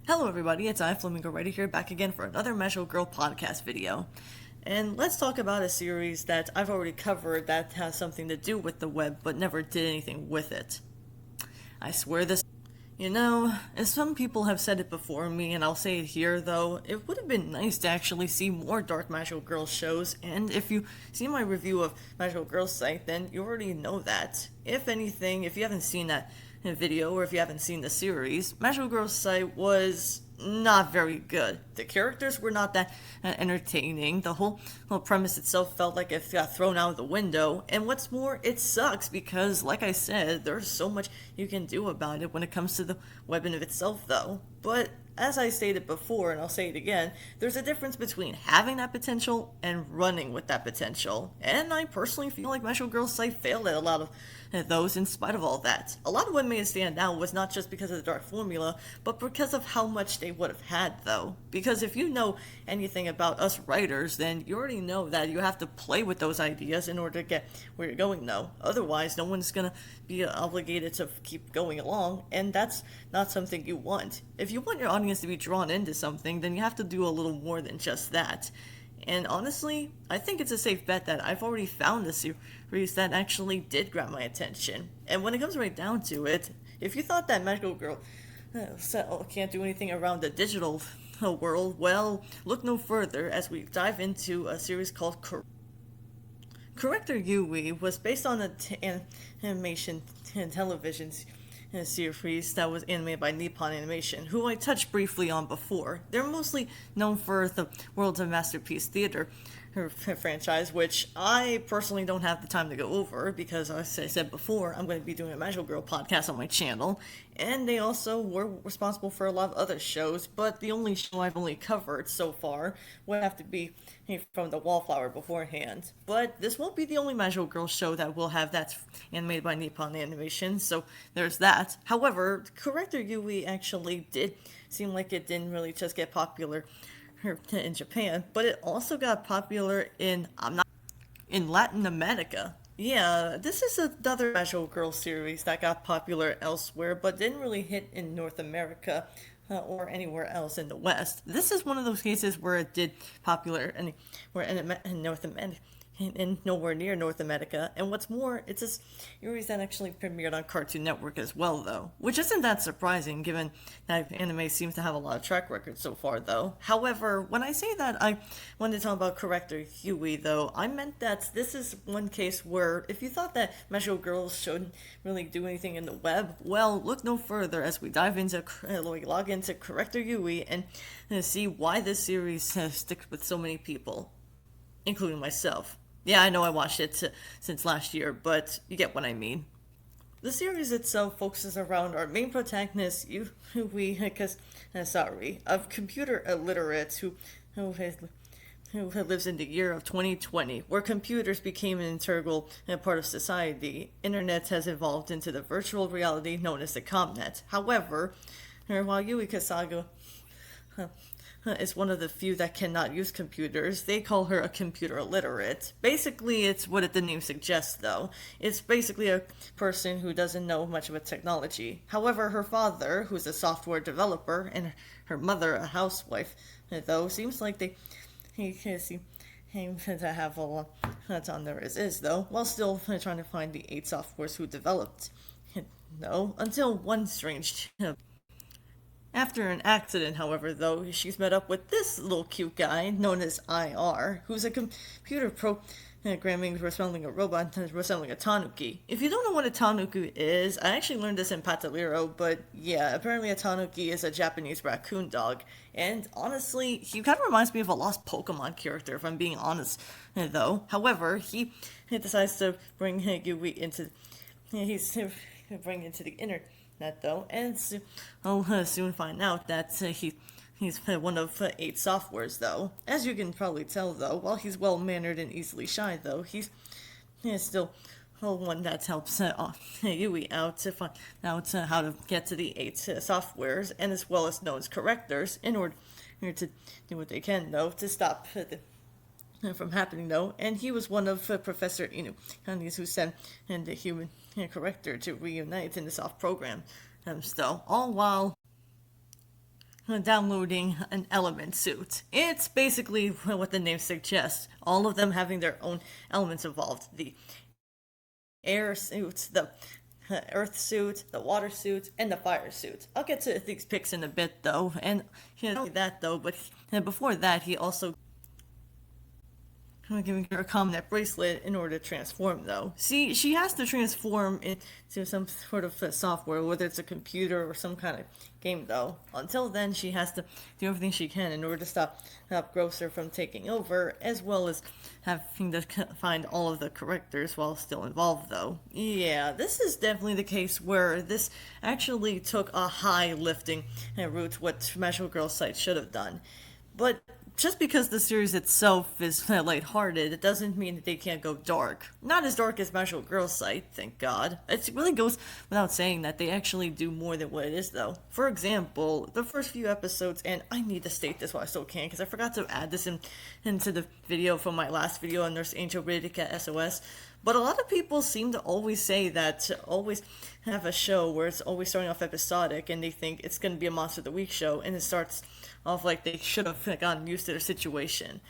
Hello everybody, it's I, Flamingo Writer here, back again for another Magical Girl podcast video. And let's talk about a series that I've already covered that has something to do with the web, but never did anything with it. I swear this... as some people have said it before me, and I'll say it here though, it would have been nice to actually see more Dark Magical Girl shows, and if you see my review of Magical Girl site, then you already know that. If anything, if you haven't seen that video, or if you haven't seen the series, Magical Girl site was not very good. The characters were not that entertaining. The whole premise itself felt like it got thrown out of the window. And what's more, it sucks because, like I said, there's so much you can do about it when it comes to the web in of itself, though. But as I stated before, and I'll say it again, there's a difference between having that potential and running with that potential. And I personally feel like Magical Girl site failed at a lot of those in spite of all that. A lot of what made it stand out was not just because of the dark formula, but because of how much they would have had, though. Because if you know anything about us writers, then you already know that you have to play with those ideas in order to get where you're going, though. Otherwise, no one's gonna be obligated to keep going along, and that's not something you want. If you want your audience to be drawn into something, then you have to do a little more than just that. And honestly, I think it's a safe bet that I've already found a series that actually did grab my attention. And when it comes right down to it, if you thought that Magical Girl can't do anything around the digital world, well, look no further as we dive into a series called Corrector Yui was based on an animation and television series that was animated by Nippon Animation, who I touched briefly on before. They're mostly known for the World's of Masterpiece Theater franchise, which I personally don't have the time to go over because, as I said before, I'm going to be doing a Magical Girl podcast on my channel, and they also were responsible for a lot of other shows, but the only show I've only covered so far would have to be from the Wallflower beforehand. But this won't be the only Magical Girl show that will have that's animated by Nippon Animation, so there's that. However, Corrector Yui actually did seem like it didn't really just get popular in Japan, but it also got popular in Latin America. Yeah, this is another Magical Girl series that got popular elsewhere, but didn't really hit in North America or anywhere else in the West. This is one of those cases where it did popular anywhere in North America. And nowhere near North America. And what's more, it's a series that actually premiered on Cartoon Network as well, though. Which isn't that surprising, given that anime seems to have a lot of track records so far, though. However, when I say that I wanted to talk about Corrector Huey, though, I meant that this is one case where if you thought that Magical Girls shouldn't really do anything in the web, well, look no further as we dive into, log into Corrector Huey and see why this series sticks with so many people, including myself. Yeah, I know I watched it since last year, but you get what I mean. The series itself focuses around our main protagonist, Kasari, a computer illiterate who lives in the year of 2020, where computers became an integral part of society. Internet has evolved into the virtual reality known as the Comnet. However, while Yui Kasago is one of the few that cannot use computers. They call her a computer illiterate. Basically, it's what the name suggests, though. It's basically a person who doesn't know much about technology. However, her father, who's a software developer, and her mother, a housewife, though, seems like he seem to have a lot that's on there as is, though, while still trying to find the 8 softwares who developed it, though, until one strange after an accident, however, though, she's met up with this little cute guy known as IR, who's a computer programming resembling a robot resembling a tanuki. If you don't know what a tanuki is, I actually learned this in Pataliro, but yeah, apparently a tanuki is a Japanese raccoon dog. And honestly, he kind of reminds me of a lost Pokemon character, if I'm being honest, though. However, he decides to bring Yui into... He's bring into the internet, though, and I'll soon find out that he's one of 8 softwares, though. As you can probably tell, though, while he's well-mannered and easily shy, though, he's still one that helps Yui out to find out how to get to the 8 softwares, and as well as known as correctors, in order to do what they can, though, to stop from happening, though, and he was one of Professor Inukanis who sent in the human corrector to reunite in the soft program. Still, all while downloading an element suit. It's basically what the name suggests, all of them having their own elements involved. The air suit, the earth suit, the water suit, and the fire suit. I'll get to these picks in a bit though, and not only that though, but before that he also giving her a combat bracelet in order to transform, though. See, she has to transform into some sort of software, whether it's a computer or some kind of game, though. Until then, she has to do everything she can in order to stop Grocer from taking over, as well as having to find all of the correctors while still involved, though. Yeah, this is definitely the case where this actually took a high lifting route, what Magical Girl site should have done. But just because the series itself is lighthearted, it doesn't mean that they can't go dark. Not as dark as Magical Girl site, thank God. It really goes without saying that they actually do more than what it is, though. For example, the first few episodes, and I need to state this while I still can, because I forgot to add this into the video from my last video on Nurse Angel Britica SOS. But a lot of people seem to always say that always have a show where it's always starting off episodic and they think it's going to be a Monster of the Week show and it starts off like they should have gotten used to their situation.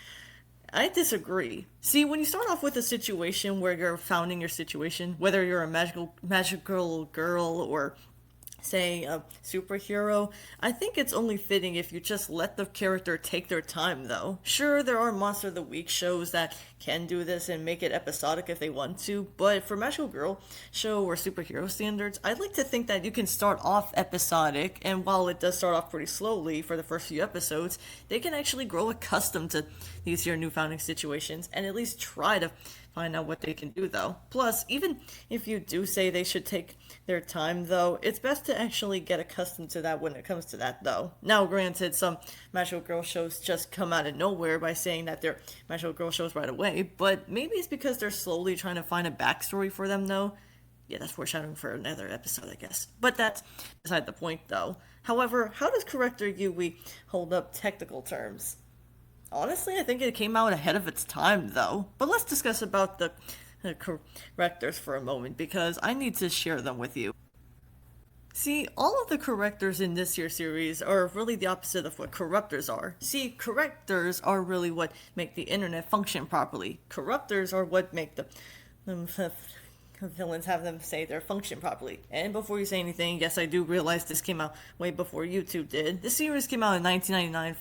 I disagree. See, when you start off with a situation where you're founding your situation, whether you're a magical girl or say a superhero, I think it's only fitting if you just let the character take their time, though. Sure, there are Monster of the Week shows that can do this and make it episodic if they want to, but for Magical Girl show or superhero standards, I'd like to think that you can start off episodic, and while it does start off pretty slowly for the first few episodes, they can actually grow accustomed to these here new founding situations and at least try to find out what they can do, though. Plus, even if you do say they should take their time, though, it's best to actually get accustomed to that when it comes to that, though. Now, granted, some Magical Girl shows just come out of nowhere by saying that they're Magical Girl shows right away, but maybe it's because they're slowly trying to find a backstory for them, though. Yeah, that's foreshadowing for another episode, I guess. But that's beside the point, though. However, how does Corrector Yui hold up technical terms? Honestly, I think it came out ahead of its time, though. But let's discuss about the correctors for a moment, because I need to share them with you. See, all of the correctors in this year's series are really the opposite of what corruptors are. See, correctors are really what make the internet function properly. Corruptors are what make the villains have them say their function properly. And before you say anything, yes, I do realize this came out way before YouTube did. This series came out in 1999.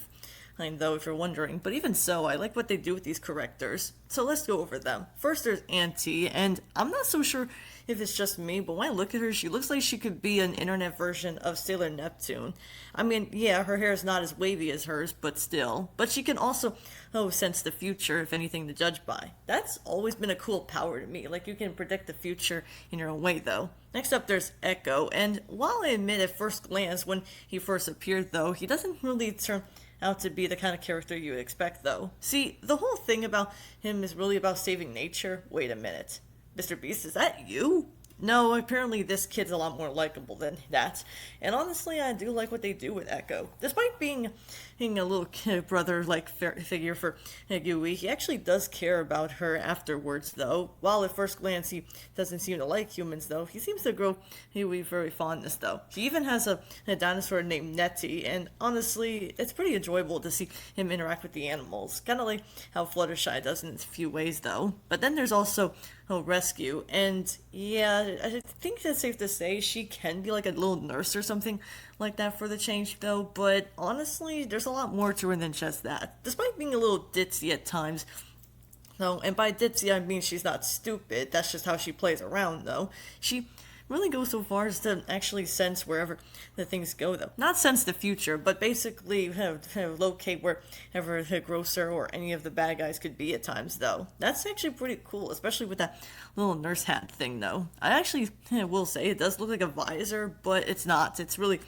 Though, if you're wondering, but even so, I like what they do with these correctors. So let's go over them. First, there's Auntie, and I'm not so sure if it's just me, but when I look at her, she looks like she could be an internet version of Sailor Neptune. I mean, yeah, her hair is not as wavy as hers, but still. But she can also, sense the future, if anything to judge by. That's always been a cool power to me. Like, you can predict the future in your own way, though. Next up, there's Echo, and while I admit at first glance, when he first appeared, though, he doesn't really turn out to be the kind of character you would expect, though. See, the whole thing about him is really about saving nature. Wait a minute. Mr. Beast, is that you? No, apparently this kid's a lot more likable than that. And honestly, I do like what they do with Echo. Despite being a little kid brother-like figure for Yui, he actually does care about her afterwards, though. While at first glance he doesn't seem to like humans, though, he seems to grow Yui very fondness, though. He even has a dinosaur named Nettie, and honestly, it's pretty enjoyable to see him interact with the animals. Kind of like how Fluttershy does in a few ways, though. But then there's also Rescue, and yeah, I think that's safe to say she can be like a little nurse or something like that for the change, though, but honestly, there's a lot more to her than just that. Despite being a little ditzy at times, though, and by ditzy I mean she's not stupid, that's just how she plays around, though, she really go so far as to actually sense wherever the things go, though. Not sense the future, but basically locate wherever the grocer or any of the bad guys could be at times, though. That's actually pretty cool, especially with that little nurse hat thing, though. I actually will say it does look like a visor, but it's not. It's really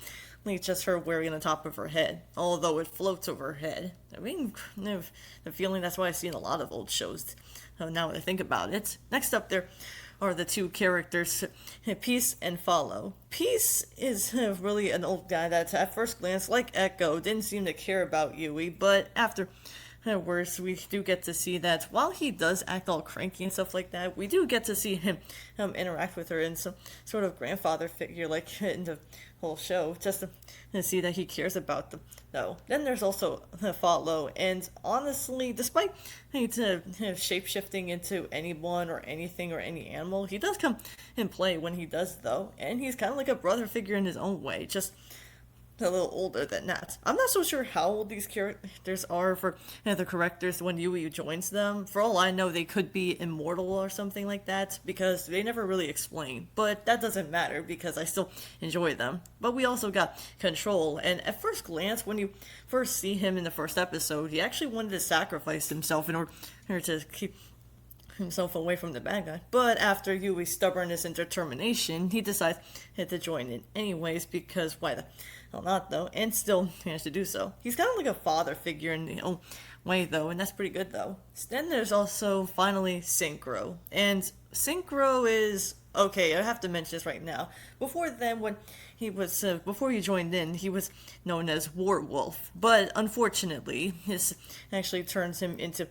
just her wearing it on top of her head, although it floats over her head. I mean, the feeling that's why I see in a lot of old shows, now that I think about it. Next up there are the two characters, Peace and Follow. Peace is really an old guy that, at first glance, like Echo, didn't seem to care about Yui, but after worse, we do get to see that while he does act all cranky and stuff like that, we do get to see him interact with her in some sort of grandfather figure, like in the whole show, just to see that he cares about them. Though then there's also Follow, and honestly, despite shape shifting into anyone or anything or any animal, he does come in play when he does though, and he's kind of like a brother figure in his own way, just a little older than that. I'm not so sure how old these characters are for the Correctors when Yui joins them. For all I know, they could be immortal or something like that because they never really explain. But that doesn't matter because I still enjoy them. But we also got Control, and at first glance, when you first see him in the first episode, he actually wanted to sacrifice himself in order to keep himself away from the bad guy. But after Yui's stubbornness and determination, he decides to join in anyways because why the hell not though? And still managed to do so. He's kind of like a father figure in the own way though, and that's pretty good though. Then there's also finally Synchro, and Synchro is okay. I have to mention this right now. Before then, when he was before he joined in, he was known as Warwolf, but unfortunately, this actually turns him into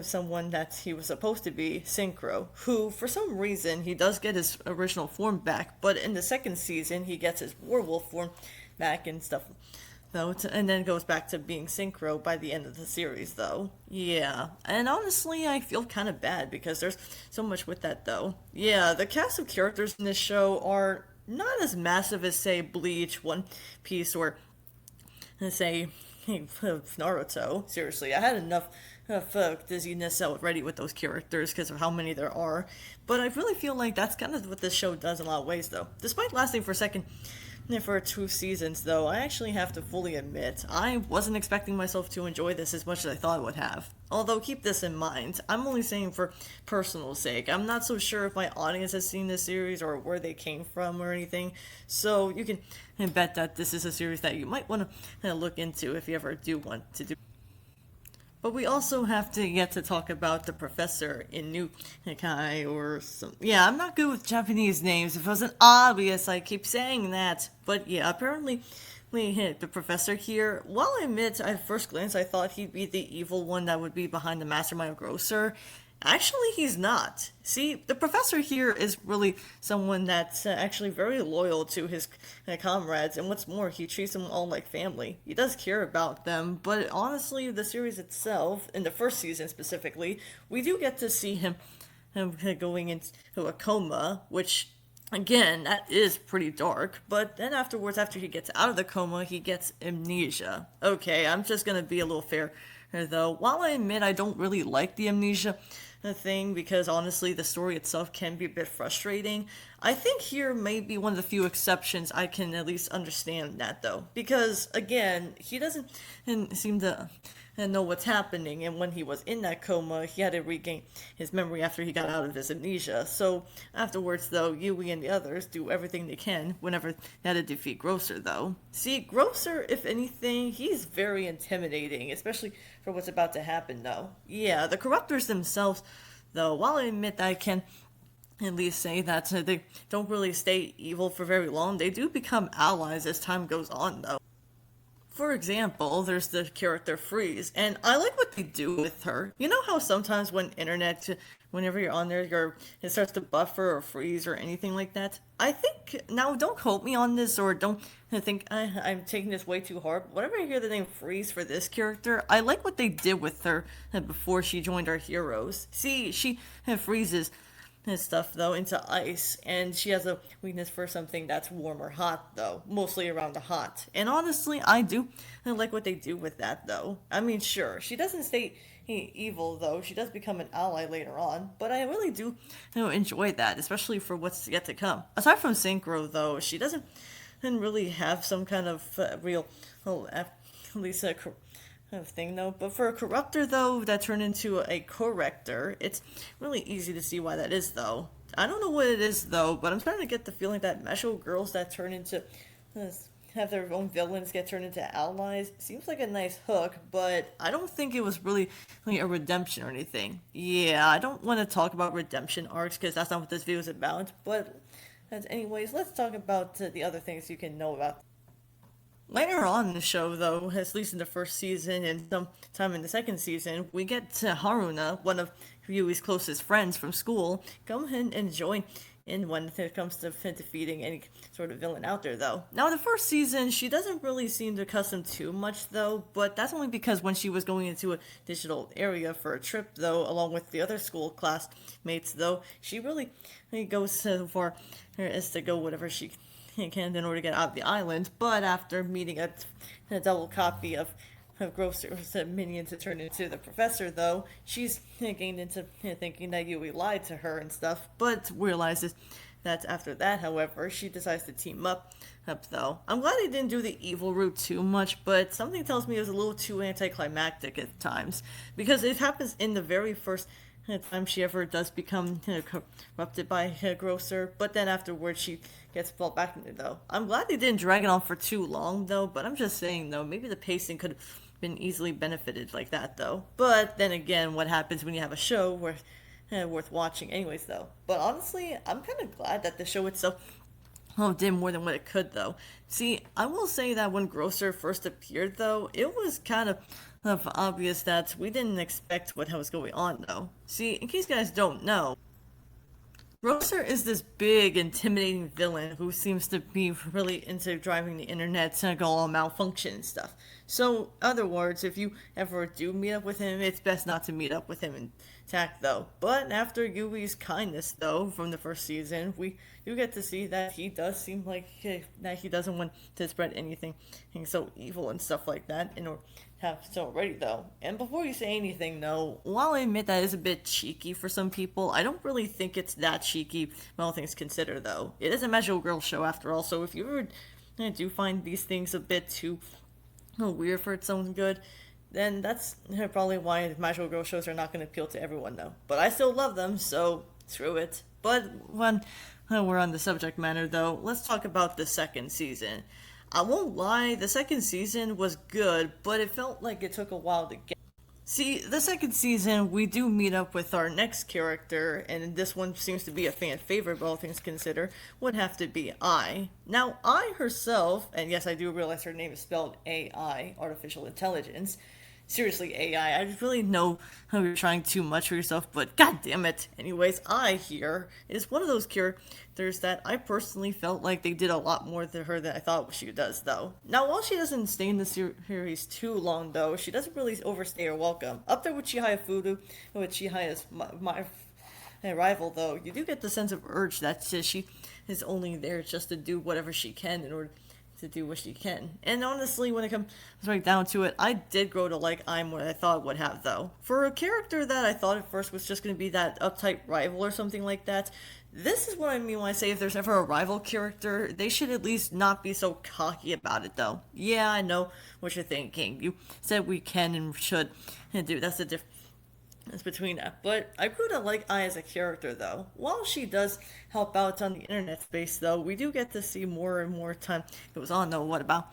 someone that he was supposed to be, Synchro, who, for some reason, he does get his original form back, but in the second season, he gets his werewolf form back and stuff, though, and then goes back to being Synchro by the end of the series, though. Yeah, and honestly, I feel kind of bad because there's so much with that, though. Yeah, the cast of characters in this show are not as massive as, say, Bleach, One Piece, or, say, Naruto. Seriously, I had enough dizziness already with those characters because of how many there are. But I really feel like that's kind of what this show does in a lot of ways, though. Despite lasting for 2 seasons, though, I actually have to fully admit, I wasn't expecting myself to enjoy this as much as I thought I would have. Although, keep this in mind, I'm only saying for personal sake. I'm not so sure if my audience has seen this series or where they came from or anything, so you can bet that this is a series that you might want to look into if you ever do want to do. But we also have to get to talk about the professor in New Kai or some. Yeah, I'm not good with Japanese names. If it wasn't obvious, I keep saying that. But yeah, apparently we hit the professor here. While I admit, at first glance, I thought he'd be the evil one that would be behind the mastermind of Grocer. Actually, he's not. See, the professor here is really someone that's actually very loyal to his comrades, and what's more, he treats them all like family. He does care about them, but honestly, the series itself, in the first season specifically, we do get to see him going into a coma, which, again, that is pretty dark, but then afterwards, after he gets out of the coma, he gets amnesia. Okay, I'm just gonna be a little fair though. While I admit I don't really like the amnesia thing because honestly the story itself can be a bit frustrating, I think here may be one of the few exceptions I can at least understand that though, because again he doesn't seem to know what's happening, and when he was in that coma he had to regain his memory after he got out of his amnesia. So afterwards though, Yui and the others do everything they can whenever they had to defeat Grocer though. See, Grocer, if anything, he's very intimidating, especially for what's about to happen though. Yeah, the Corruptors themselves though, while I admit I can at least say that they don't really stay evil for very long, they do become allies as time goes on though. For example, there's the character Freeze, and I like what they do with her. You know how sometimes whenever you're on there, it starts to buffer or freeze or anything like that? I think, now don't quote me on this or don't think I'm taking this way too hard, but whenever I hear the name Freeze for this character, I like what they did with her before she joined our heroes. See, she freezes and stuff though into ice, and she has a weakness for something that's warm or hot though, mostly around the hot. And honestly, I do like what they do with that though. I mean, sure, she doesn't stay evil though, she does become an ally later on, but I really do enjoy that, especially for what's yet to come. Aside from Synchro though, she doesn't really have some kind of real, at least kind of thing though. But for a Corruptor though that turned into a Corrector, it's really easy to see why that is though. I don't know what it is though, but I'm starting to get the feeling that Mesho girls that turn into have their own villains get turned into allies seems like a nice hook, but I don't think it was really a redemption or anything. Yeah, I don't want to talk about redemption arcs because that's not what this video is about, but anyways, let's talk about the other things you can know about. Later on in the show, though, at least in the first season and some time in the second season, we get to Haruna, one of Ryui's closest friends from school, come in and join in when it comes to defeating any sort of villain out there, though. Now, in the first season, she doesn't really seem to custom too much, though, but that's only because when she was going into a digital area for a trip, though, along with the other school classmates, though, she really goes so far as to go whatever she can in order to get out of the island, but after meeting a double copy of Grocer's minion to turn into the professor, though, she's gained into thinking that Yui lied to her and stuff, but realizes that after that, however, she decides to team up though. I'm glad they didn't do the evil route too much, but something tells me it was a little too anticlimactic at times, because it happens in the very first time she ever does become corrupted by Grocer, but then afterwards she gets brought back into it, though. I'm glad they didn't drag it on for too long, though, but I'm just saying, though, maybe the pacing could have been easily benefited like that, though. But then again, what happens when you have a show worth watching anyways, though. But honestly, I'm kind of glad that the show itself did more than what it could, though. See, I will say that when Grocer first appeared, though, it was kind of obvious that we didn't expect what was going on, though. See, in case you guys don't know, Grocer is this big, intimidating villain who seems to be really into driving the internet to go all malfunction and stuff. So, in other words, if you ever do meet up with him, it's best not to meet up with him intact, though. But after Yui's kindness, though, from the first season, we do get to see that he does seem like that he doesn't want to spread anything so evil and stuff like that in order have so already, though. And before you say anything, though, while I admit that is a bit cheeky for some people, I don't really think it's that cheeky when all things considered, though. It is a magical girl show after all, so if you ever do find these things a bit too weird for its own good, then that's probably why magical girl shows are not going to appeal to everyone, though. But I still love them, so screw it. But when we're on the subject matter, though, let's talk about the second season. I won't lie, the second season was good, but it felt like it took a while to get. See, the second season, we do meet up with our next character, and this one seems to be a fan favorite, but all things considered, would have to be I. Now, I herself, and yes, I do realize her name is spelled AI, Artificial Intelligence. Seriously, AI, I really know how you're trying too much for yourself, but god damn it. Anyways, I here is one of those characters that I personally felt like they did a lot more to her than I thought she does, though. Now, while she doesn't stay in the series too long, though, she doesn't really overstay her welcome. Up there with Chihaya Fudu, with Chihaya's my rival, though, you do get the sense of urge that she is only there just to do whatever she can in order to do what she can. And honestly, when it comes right down to it, I did grow to like I'm what I thought it would have, though. For a character that I thought at first was just going to be that uptight rival or something like that, this is what I mean when I say if there's ever a rival character, they should at least not be so cocky about it, though. Yeah, I know what you're thinking. You said we can and should do. That's the difference between that. But I grew to like Ai as a character, though. While she does help out on the internet space, though, we do get to see more and more time goes on, though, what about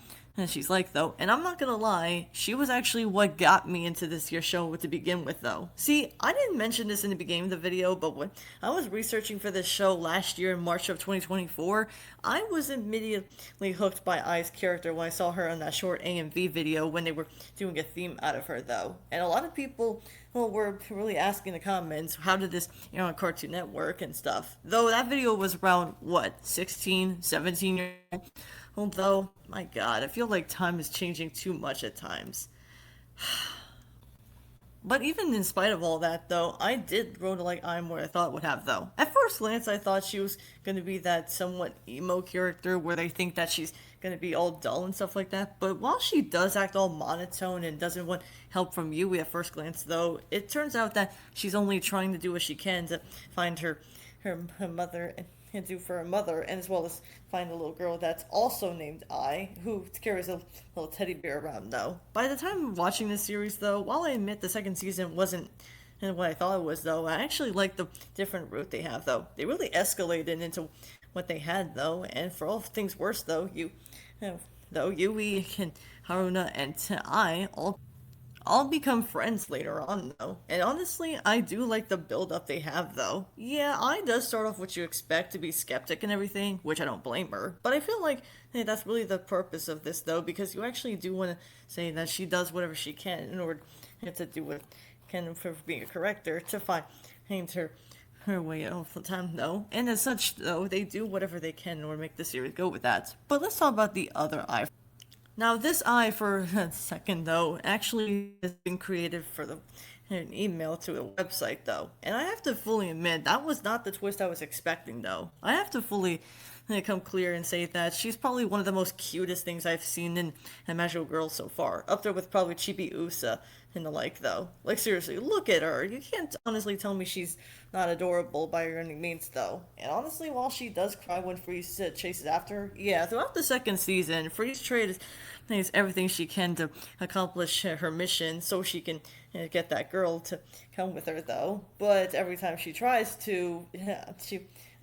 she's like, though. And I'm not gonna lie, she was actually what got me into this year's show to begin with, though. See, I didn't mention this in the beginning of the video, but when I was researching for this show last year in March of 2024, I was immediately hooked by Ai's character when I saw her on that short AMV video when they were doing a theme out of her, though. And a lot of people were really asking in the comments, how did this on Cartoon Network and stuff? Though that video was around, what, 16, 17 years old? Although, my god, I feel like time is changing too much at times. But even in spite of all that, though, I did grow to like I'm what I thought it would have, though. At first glance, I thought she was going to be that somewhat emo character where they think that she's going to be all dull and stuff like that. But while she does act all monotone and doesn't want help from Yui at first glance, though, it turns out that she's only trying to do what she can to find her mother and do for her mother, and as well as find a little girl that's also named Ai, who carries a little teddy bear around, though. By the time of watching this series, though, while I admit the second season wasn't what I thought it was, though, I actually like the different route they have, though. They really escalated into what they had, though, and for all things worse, though, Yui and Haruna and Ai all all become friends later on, though. And honestly, I do like the build up they have, though. Yeah, I does start off what you expect to be skeptic and everything, which I don't blame her. But I feel like hey, that's really the purpose of this, though, because you actually do want to say that she does whatever she can in order to do what can for being a corrector to find her way out of the time, though. And as such, though, they do whatever they can in order to make the series go with that. But let's talk about the other eye. Now, this eye, for a second, though, actually has been created for an email to a website, though. And I have to fully admit, that was not the twist I was expecting, though. I have to fully come clear and say that she's probably one of the most cutest things I've seen in Magical Girl so far. Up there with probably Chibi Usa and the like, though. Like, seriously, look at her. You can't honestly tell me she's not adorable by any means, though. And honestly, while she does cry when Freeze chases after her, yeah, throughout the second season, Freeze trades everything she can to accomplish her mission so she can get that girl to come with her, though. But every time she tries to,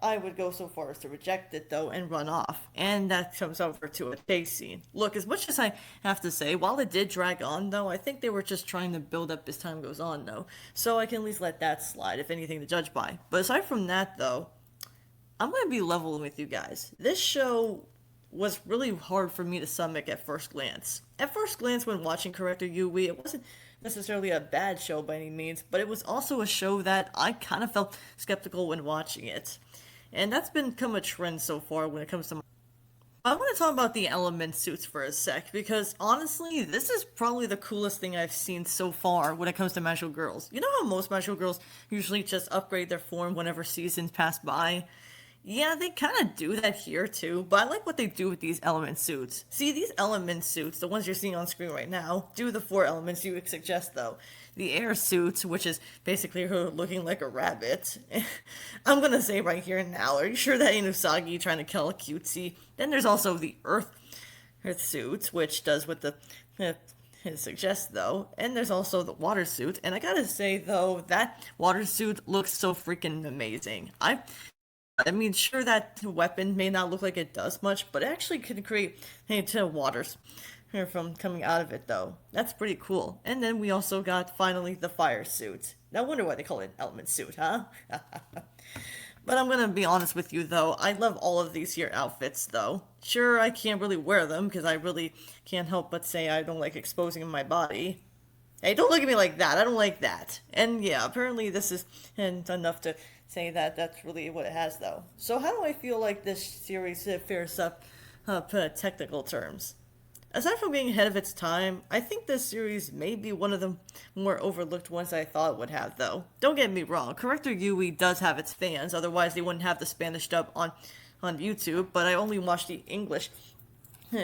I would go so far as to reject it, though, and run off. And that comes over to a chase scene. Look, as much as I have to say, while it did drag on, though, I think they were just trying to build up as time goes on, though. So I can at least let that slide, if anything to judge by. But aside from that, though, I'm going to be level with you guys. This show was really hard for me to stomach at first glance. At first glance, when watching Corrector Yui, it wasn't necessarily a bad show by any means, but it was also a show that I kind of felt skeptical when watching it. And that's become a trend so far when it comes to I want to talk about the element suits for a sec, because honestly, this is probably the coolest thing I've seen so far when it comes to Magical Girls. You know how most Magical Girls usually just upgrade their form whenever seasons pass by? Yeah, they kind of do that here too, but I like what they do with these element suits. See, these element suits, the ones you're seeing on screen right now, do the 4 elements you would suggest though. The air suit, which is basically her looking like a rabbit. I'm gonna say right here and now, are you sure that ain't Usagi trying to kill a cutesy? Then there's also the earth suit, which does what the it suggests though, and there's also the water suit, and I gotta say though, that water suit looks so freaking amazing. I mean, sure, that weapon may not look like it does much, but it actually can create waters from coming out of it, though. That's pretty cool. And then we also got, finally, the fire suit. I wonder why they call it an element suit, huh? But I'm gonna be honest with you, though. I love all of these here outfits, though. Sure, I can't really wear them, because I really can't help but say I don't like exposing my body. Hey, don't look at me like that. I don't like that. And yeah, apparently this is enough to say that that's really what it has, though. So how do I feel like this series fares up technical terms? Aside from being ahead of its time, I think this series may be one of the more overlooked ones I thought it would have, though. Don't get me wrong, Corrector Yui does have its fans, otherwise they wouldn't have the Spanish dub on YouTube, but I only watched the English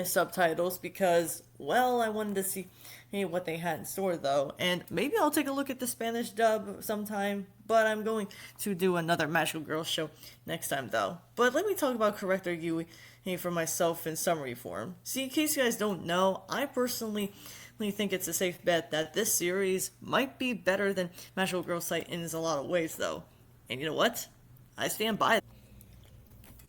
subtitles because, well, I wanted to see what they had in store, though. And maybe I'll take a look at the Spanish dub sometime, but I'm going to do another Magical Girl show next time, though. But let me talk about Corrector Yui for myself in summary form. See, in case you guys don't know, I personally think it's a safe bet that this series might be better than Magical Girl Site in a lot of ways, though. And you know what? I stand by it.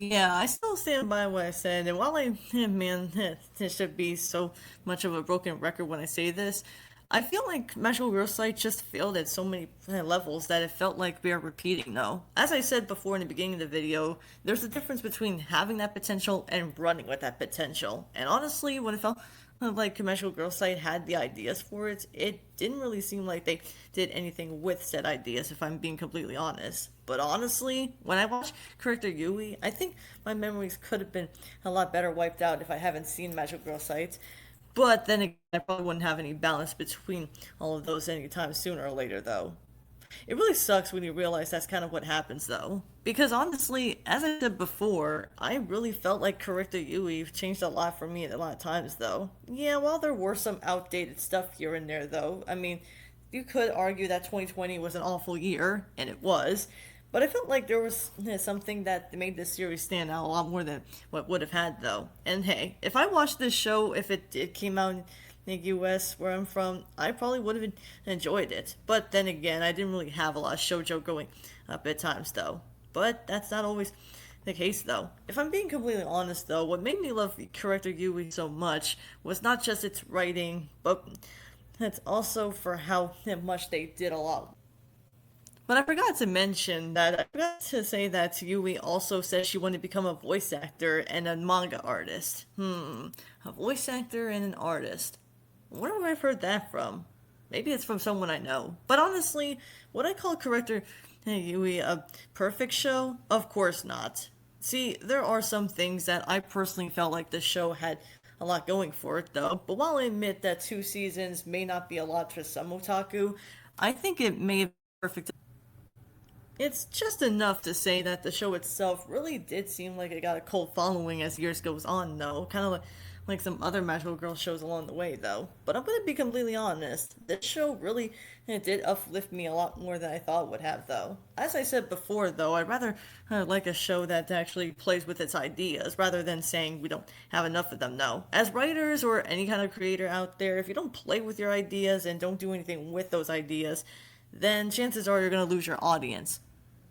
Yeah, I still stand by what I said, and while man, it should be so much of a broken record when I say this, I feel like Magical Girl Site just failed at so many levels that it felt like we are repeating, though. As I said before in the beginning of the video, there's a difference between having that potential and running with that potential. And honestly, when it felt like Magical Girl Site had the ideas for it, it didn't really seem like they did anything with said ideas, if I'm being completely honest. But honestly, when I watched Corrector Yui, I think my memories could have been a lot better wiped out if I haven't seen Magical Girl Site. But then again, I probably wouldn't have any balance between all of those anytime sooner or later, though. It really sucks when you realize that's kind of what happens, though. Because honestly, as I said before, I really felt like Corrector Yui changed a lot for me at a lot of times, though. Yeah, while there were some outdated stuff here and there, though, I mean, you could argue that 2020 was an awful year, and it was. But I felt like there was something that made this series stand out a lot more than what would have had, though. And hey, if I watched this show, if it came out in the US where I'm from, I probably would have enjoyed it. But then again, I didn't really have a lot of shoujo going up at times, though. But that's not always the case, though. If I'm being completely honest, though, what made me love Corrector Yui so much was not just its writing, but That's also for how much they did a lot. But I forgot to mention that I forgot to say that Yui also said she wanted to become a voice actor and a manga artist. A voice actor and an artist. Where have I heard that from? Maybe it's from someone I know. But honestly, would I call Corrector Yui a perfect show? Of course not. See, there are some things that I personally felt like the show had a lot going for it, though. But while I admit that 2 seasons may not be a lot for some otaku, I think it may have been perfect. It's just enough to say that the show itself really did seem like it got a cult following as years goes on, though. Kind of like some other Magical Girl shows along the way, though. But I'm gonna be completely honest, this show really did uplift me a lot more than I thought it would have, though. As I said before, though, I'd rather like a show that actually plays with its ideas rather than saying we don't have enough of them, no. As writers or any kind of creator out there, if you don't play with your ideas and don't do anything with those ideas, then chances are you're going to lose your audience.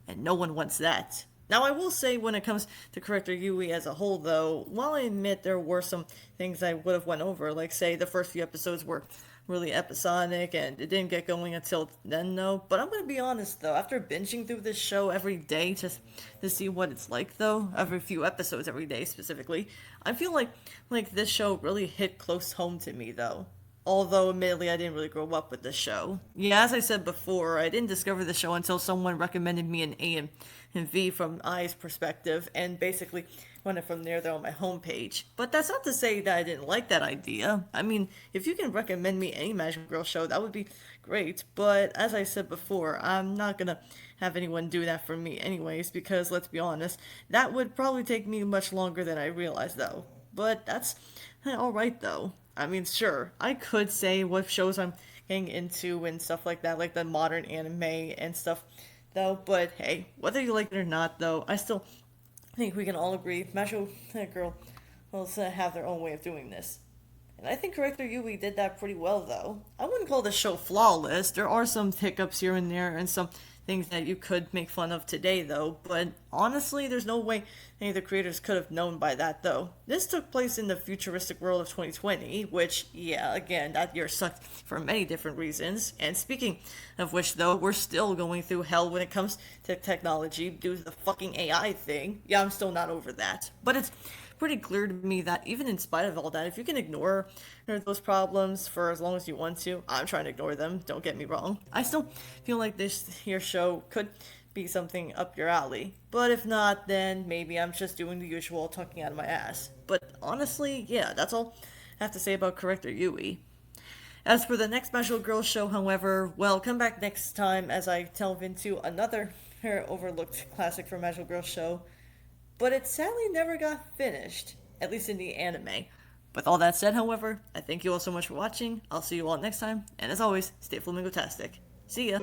And no one wants that. Now, I will say when it comes to Corrector Yui as a whole, though, while I admit there were some things I would have went over, like, say, the first few episodes were really episodic and it didn't get going until then, though. But I'm going to be honest, though, after binging through this show every day just to see what it's like, though, every few episodes every day specifically, I feel like this show really hit close home to me, though. Although, admittedly, I didn't really grow up with the show. Yeah, as I said before, I didn't discover the show until someone recommended me an and V from I's perspective, and basically went it from there, though, on my homepage. But that's not to say that I didn't like that idea. I mean, if you can recommend me any Magical Girl show, that would be great. But as I said before, I'm not gonna have anyone do that for me anyways, because let's be honest, that would probably take me much longer than I realized, though. But that's alright, though. I mean, sure, I could say what shows I'm getting into and stuff like that, like the modern anime and stuff, though. But hey, whether you like it or not, though, I still think we can all agree Magical Girl will have their own way of doing this. And I think Corrector Yui did that pretty well, though. I wouldn't call the show flawless. There are some hiccups here and there, and some things that you could make fun of today, though. But honestly, there's no way any of the creators could have known by that, though. This took place in the futuristic world of 2020, which, yeah, again, that year sucked for many different reasons. And speaking of which, though, we're still going through hell when it comes to technology due to the fucking AI thing. Yeah, I'm still not over that. But it's pretty clear to me that even in spite of all that, if you can ignore those problems for as long as you want to, I'm trying to ignore them, don't get me wrong. I still feel like this here show could be something up your alley. But if not, then maybe I'm just doing the usual talking out of my ass. But honestly, yeah, that's all I have to say about Corrector Yui. As for the next Magical Girl show, however, well, come back next time as I delve into another overlooked classic for Magical Girl show, but it sadly never got finished, at least in the anime. With all that said, however, I thank you all so much for watching. I'll see you all next time, and as always, stay flamingo-tastic. See ya!